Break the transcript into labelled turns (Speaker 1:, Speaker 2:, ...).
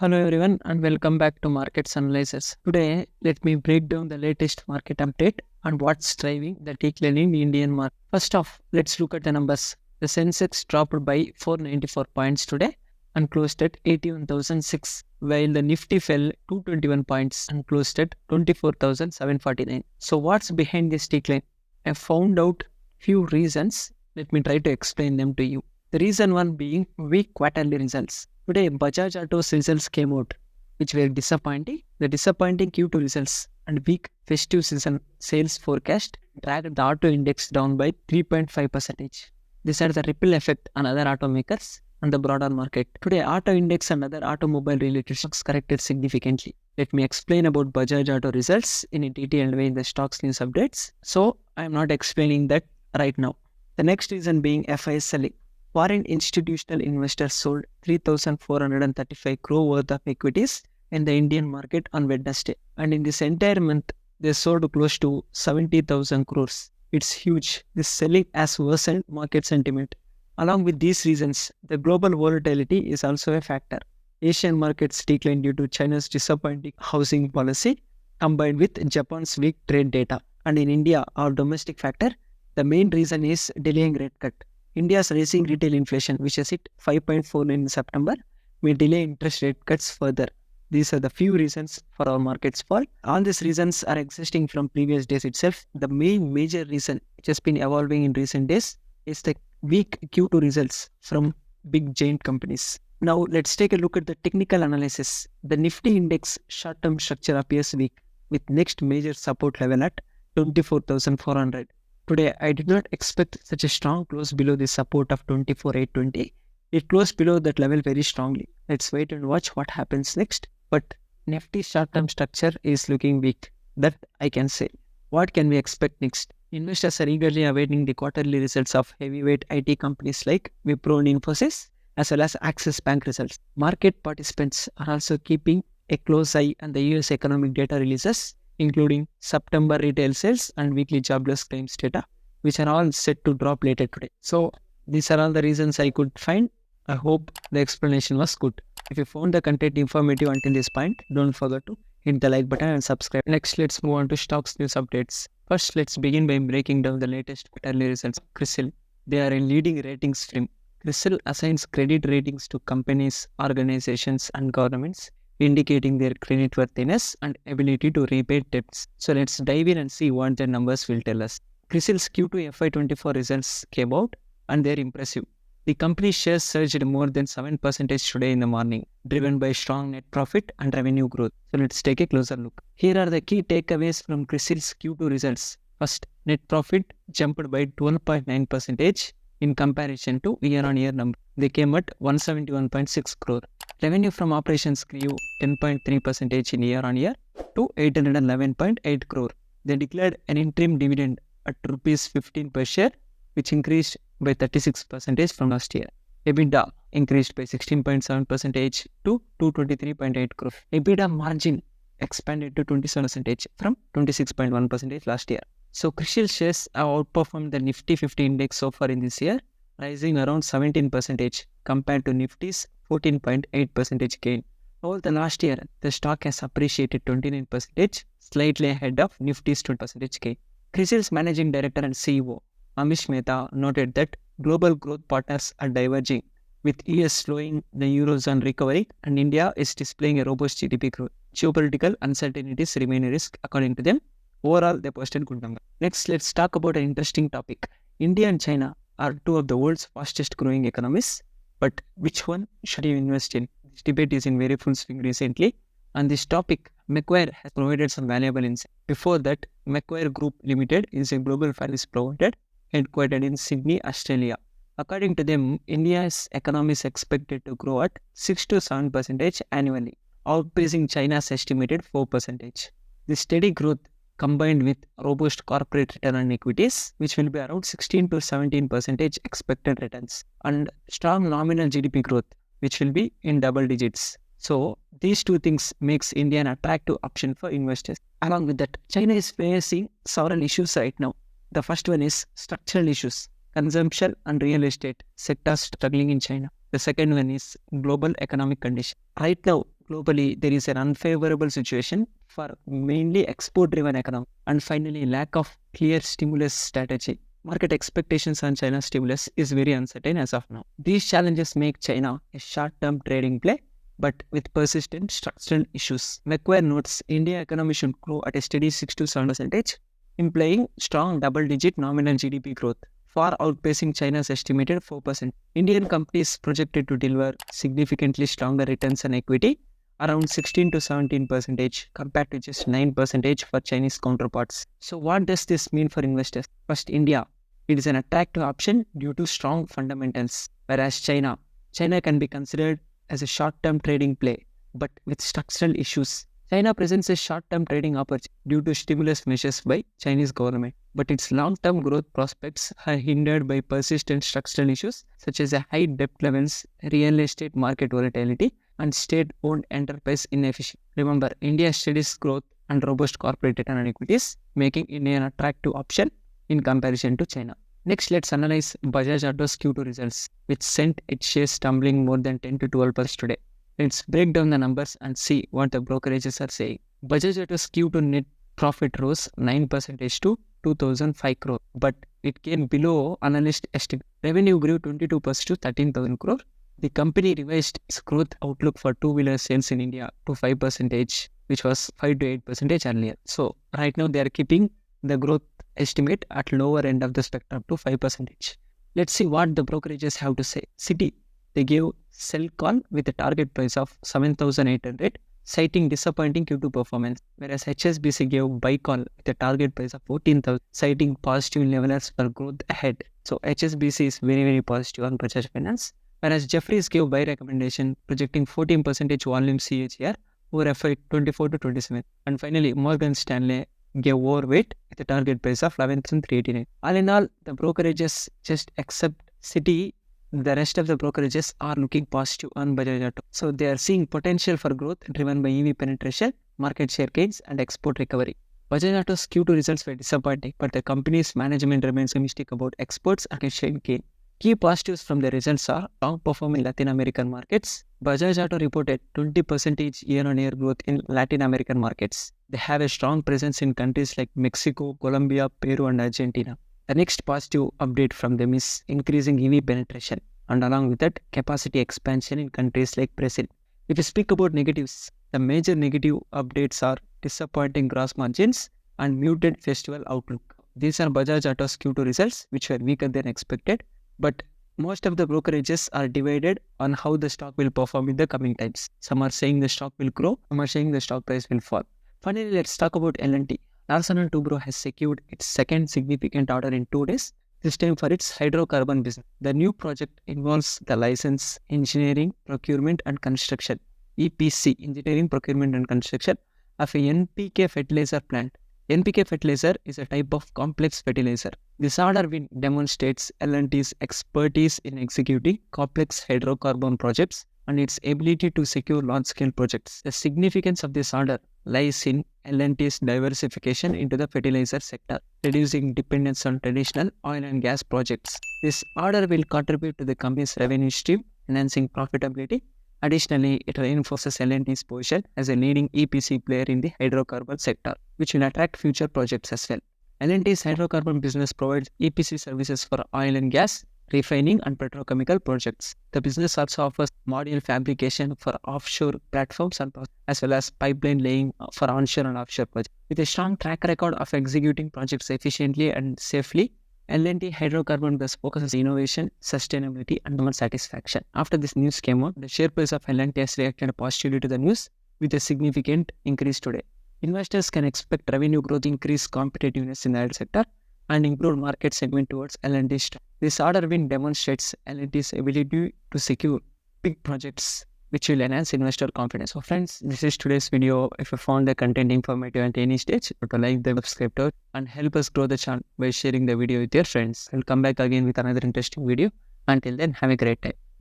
Speaker 1: Hello everyone and welcome back to Markets Analysis. Today, let me break down the latest market update and what's driving the decline in Indian market. First off, let's look at the numbers. The Sensex dropped by 494 points today and closed at 81,006, while the Nifty fell 221 points and closed at 24,749. So what's behind this decline? I found out few reasons. Let me try to explain them to you. The reason one being weak quarterly results. Today, Bajaj Auto's results came out, which were disappointing. The disappointing Q2 results and weak festive season sales forecast dragged the auto index down by 3.5%. This had the ripple effect on other automakers and the broader market. Today, auto index and other automobile related stocks corrected significantly. Let me explain about Bajaj Auto results in a detailed way in the stocks news updates. So, I am not explaining that right now. The next reason being FIS selling. Foreign institutional investors sold 3,435 crore worth of equities in the Indian market on Wednesday. And in this entire month, they sold close to 70,000 crores. It's huge. This selling has worsened market sentiment. Along with these reasons, the global volatility is also a factor. Asian markets declined due to China's disappointing housing policy combined with Japan's weak trade data. And in India, our domestic factor, the main reason is delaying rate cut. India's rising retail inflation, which has hit 5.4 in September, may delay interest rate cuts further. These are the few reasons for our market's fall. All these reasons are existing from previous days itself. The major reason which has been evolving in recent days is the weak Q2 results from big giant companies. Now let's take a look at the technical analysis. The Nifty index short-term structure appears weak with next major support level at 24,400. Today, I did not expect such a strong close below the support of 24,820. It closed below that level very strongly. Let's wait and watch what happens next. But Nifty short-term structure is looking weak. That I can say. What can we expect next? Investors are eagerly awaiting the quarterly results of heavyweight IT companies like Wipro and Infosys, as well as Axis Bank results. Market participants are also keeping a close eye on the US economic data releases, including September retail sales and weekly jobless claims data, which are all set to drop later today. So these are all the reasons I could find. I hope the explanation was good. If you found the content informative until this point, don't forget to hit the like button and subscribe. Next, let's move on to stocks news updates. First, let's begin by breaking down the latest quarterly results. CRISIL, they are a leading ratings firm. CRISIL assigns credit ratings to companies, organizations, and governments, indicating their creditworthiness and ability to repay debts. So let's dive in and see what the numbers will tell us. CRISIL's Q2 FY24 results came out and they're impressive. The company's shares surged more than 7% today in the morning, driven by strong net profit and revenue growth. So let's take a closer look. Here are the key takeaways from CRISIL's Q2 results. First, net profit jumped by 12.9% in comparison to year-on-year number. They came at 171.6 crore. Revenue from operations grew 10.3% in year-on-year to 811.8 crore. They declared an interim dividend at Rs 15 per share, which increased by 36% from last year. EBITDA increased by 16.7% to 223.8 crore. EBITDA margin expanded to 27% from 26.1% last year. So CRISIL shares have outperformed the Nifty 50 index so far in this year, rising around 17% compared to Nifty's 14.8% gain. Over the last year, the stock has appreciated 29%, slightly ahead of Nifty's 20% gain. CRISIL's managing director and CEO, Amish Mehta, noted that global growth partners are diverging, with US slowing the Eurozone recovery and India is displaying a robust GDP growth. Geopolitical uncertainties remain a risk, according to them. Overall, they posted good numbers. Next, let's talk about an interesting topic. India and China are two of the world's fastest growing economies, but which one should you invest in? This debate is in very full swing recently. On this topic, Macquarie has provided some valuable insight. Before that, Macquarie Group Limited is a global finance provider headquartered in Sydney, Australia. According to them, India's economy is expected to grow at 6 to 7% annually, outpacing China's estimated 4%. This steady growth combined with robust corporate return on equities, which will be around 16 to 17% expected returns, and strong nominal GDP growth, which will be in double digits. So these two things makes India an attractive option for investors. Along with that, China is facing several issues right now. The first one is structural issues. Consumption and real estate sectors struggling in China. The second one is global economic condition. Right now, globally there is an unfavorable situation for mainly export-driven economy. And finally, lack of clear stimulus strategy. Market expectations on China's stimulus is very uncertain as of now. These challenges make China a short-term trading play, but with persistent structural issues. Macquarie notes India economy should grow at a steady 6 to 7%, implying strong double-digit nominal GDP growth, far outpacing China's estimated 4%. Indian companies projected to deliver significantly stronger returns on equity, around 16 to 17% compared to just 9% for Chinese counterparts. So what does this mean for investors? First, India. It is an attractive option due to strong fundamentals, whereas China can be considered as a short-term trading play, but with structural issues. China presents a short-term trading opportunity due to stimulus measures by Chinese government, but its long-term growth prospects are hindered by persistent structural issues such as high debt levels, real estate market volatility, and state-owned enterprise inefficiency. Remember, India's steady growth and robust corporate return on equities, making India an attractive option in comparison to China. Next, let's analyze Bajaj Auto's Q2 results, which sent its shares tumbling more than 10 to 12% today. Let's break down the numbers and see what the brokerages are saying. Bajaj Auto's Q2 net profit rose 9% to 2,005 crore, but it came below analyst estimate. Revenue grew 22% to 13,000 crore. The company revised its growth outlook for two-wheeler sales in India to 5%, which was 5 to 8% earlier. So right now they are keeping the growth estimate at lower end of the spectrum to 5%. Let's see what the brokerages have to say. Citi, they gave sell call with a target price of 7,800, citing disappointing Q2 performance, whereas HSBC gave buy call with a target price of 14,000, citing positive levelers for growth ahead. So HSBC is very, very positive on Bajaj Finance, whereas Jefferies gave buy recommendation, projecting 14% volume CAGR over FY 24 to 27. And finally, Morgan Stanley gave overweight with a target price of 11,389. All in all, the brokerages just accept Citi. The rest of the brokerages are looking positive on Bajaj Auto. So they are seeing potential for growth driven by EV penetration, market share gains, and export recovery. Bajaj Auto's Q2 results were disappointing, but the company's management remains optimistic about exports and share gain. Key positives from the results are strong performance in Latin American markets. Bajaj Auto reported 20% year-on-year growth in Latin American markets. They have a strong presence in countries like Mexico, Colombia, Peru, and Argentina. The next positive update from them is increasing EV penetration, and along with that, capacity expansion in countries like Brazil. If we speak about negatives, the major negative updates are disappointing gross margins and muted festival outlook. These are Bajaj Auto's Q2 results, which were weaker than expected, but most of the brokerages are divided on how the stock will perform in the coming times. Some are saying the stock will grow, some are saying the stock price will fall. Finally, let's talk about L&T. Larsen & Toubro has secured its second significant order in 2 days, this time for its hydrocarbon business. The new project involves the license, engineering, procurement and construction, EPC, engineering, procurement and construction, of a NPK fertiliser plant. NPK fertilizer is a type of complex fertilizer. This order win demonstrates L&T's expertise in executing complex hydrocarbon projects and its ability to secure large-scale projects. The significance of this order lies in L&T's diversification into the fertilizer sector, reducing dependence on traditional oil and gas projects. This order will contribute to the company's revenue stream, enhancing profitability. Additionally, it reinforces L&T's position as a leading EPC player in the hydrocarbon sector, which will attract future projects as well. L&T's hydrocarbon business provides EPC services for oil and gas, refining and petrochemical projects. The business also offers module fabrication for offshore platforms and as well as pipeline laying for onshore and offshore projects. With a strong track record of executing projects efficiently and safely, L&T hydrocarbon business focuses on innovation, sustainability and customer satisfaction. After this news came out, the share price of L&T has reacted positively to the news with a significant increase today. Investors can expect revenue growth, increased competitiveness in the oil sector, and improved market segment towards L&T stock. This order win demonstrates L&T's ability to secure big projects, which will enhance investor confidence. So friends, this is today's video. If you found the content informative at any stage, like the subscribe to it and help us grow the channel by sharing the video with your friends. I'll come back again with another interesting video. Until then, have a great time.